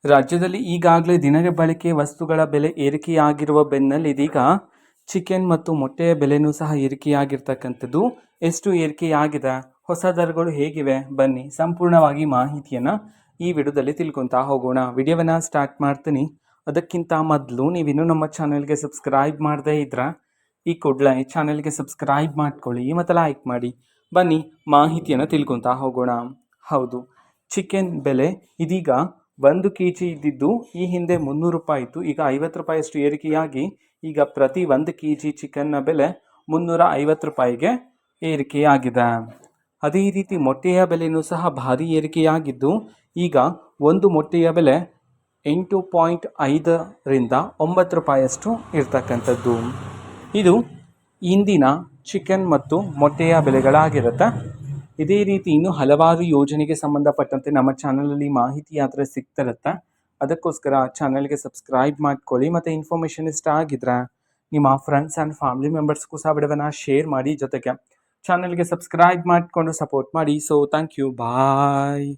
ರಾಜ್ಯದಲ್ಲಿ ಈಗಾಗಲೇ ದಿನದ ಬಳಕೆ ವಸ್ತುಗಳ ಬೆಲೆ ಏರಿಕೆಯಾಗಿರುವ ಬೆನ್ನಲ್ಲೇ ಇದೀಗ ಚಿಕನ್ ಮತ್ತು ಮೊಟ್ಟೆಯ ಬೆಲೆನೂ ಸಹ ಏರಿಕೆಯಾಗಿರ್ತಕ್ಕಂಥದ್ದು. ಎಷ್ಟು ಏರಿಕೆಯಾಗಿದೆ, ಹೊಸ ದರಗಳು ಹೇಗಿವೆ, ಬನ್ನಿ ಸಂಪೂರ್ಣವಾಗಿ ಮಾಹಿತಿಯನ್ನು ಈ ವಿಡಿಯೋದಲ್ಲಿ ತಿಳ್ಕೊತಾ ಹೋಗೋಣ. ವಿಡಿಯೋವನ್ನು ಸ್ಟಾರ್ಟ್ ಮಾಡ್ತೀನಿ. ಅದಕ್ಕಿಂತ ಮೊದಲು ನೀವಿನ್ನೂ ನಮ್ಮ ಚಾನೆಲ್ಗೆ ಸಬ್ಸ್ಕ್ರೈಬ್ ಮಾಡದೇ ಇದ್ರೆ ಈ ಕೂಡಲೇ ಚಾನೆಲ್ಗೆ ಸಬ್ಸ್ಕ್ರೈಬ್ ಮಾಡ್ಕೊಳ್ಳಿ ಮತ್ತು ಲೈಕ್ ಮಾಡಿ. ಬನ್ನಿ ಮಾಹಿತಿಯನ್ನು ತಿಳ್ಕೊತಾ ಹೋಗೋಣ. ಹೌದು, ಚಿಕನ್ ಬೆಲೆ ಇದೀಗ 1 kg ಇದ್ದಿದ್ದು ಈ ಹಿಂದೆ 300 ರೂಪಾಯಿ ಇತ್ತು. ಈಗ 50 ರೂಪಾಯಿಯಷ್ಟು ಏರಿಕೆಯಾಗಿ ಈಗ ಪ್ರತಿ 1 kg ಚಿಕನ್ನ ಬೆಲೆ 350 ರೂಪಾಯಿಗೆ ಏರಿಕೆಯಾಗಿದೆ. ಅದೇ ರೀತಿ ಮೊಟ್ಟೆಯ ಬೆಲೆಯೂ ಸಹ ಭಾರಿ ಏರಿಕೆಯಾಗಿದ್ದು ಈಗ ಒಂದು ಮೊಟ್ಟೆಯ ಬೆಲೆ 8.5ರಿಂದ 9 ರೂಪಾಯಿಯಷ್ಟು ಇರ್ತಕ್ಕಂಥದ್ದು. ಇದು ಇಂದಿನ ಚಿಕನ್ ಮತ್ತು ಮೊಟ್ಟೆಯ ಬೆಲೆಗಳಾಗಿರುತ್ತೆ. ಇದೇ ರೀತಿ ಇನ್ನೂ ಹಲವಾರು ಯೋಜನೆಗೆ ಸಂಬಂಧಪಟ್ಟಂತೆ ನಮ್ಮ ಚಾನಲಲ್ಲಿ ಮಾಹಿತಿ ಆದರೆ ಸಿಗ್ತಿರುತ್ತೆ. ಅದಕ್ಕೋಸ್ಕರ ಚಾನಲ್ಗೆ ಸಬ್ಸ್ಕ್ರೈಬ್ ಮಾಡ್ಕೊಳ್ಳಿ ಮತ್ತು ಇನ್ಫಾರ್ಮೇಷನ್ ಇಷ್ಟ ಆಗಿದ್ರೆ ನಿಮ್ಮ ಫ್ರೆಂಡ್ಸ್ ಆ್ಯಂಡ್ ಫ್ಯಾಮಿಲಿ ಮೆಂಬರ್ಸ್ಗೂ ಸಹ ವಿಡಿಯೋವನ್ನು ಶೇರ್ ಮಾಡಿ. ಜೊತೆಗೆ ಚಾನಲ್ಗೆ ಸಬ್ಸ್ಕ್ರೈಬ್ ಮಾಡಿಕೊಂಡು ಸಪೋರ್ಟ್ ಮಾಡಿ. So thank you, bye.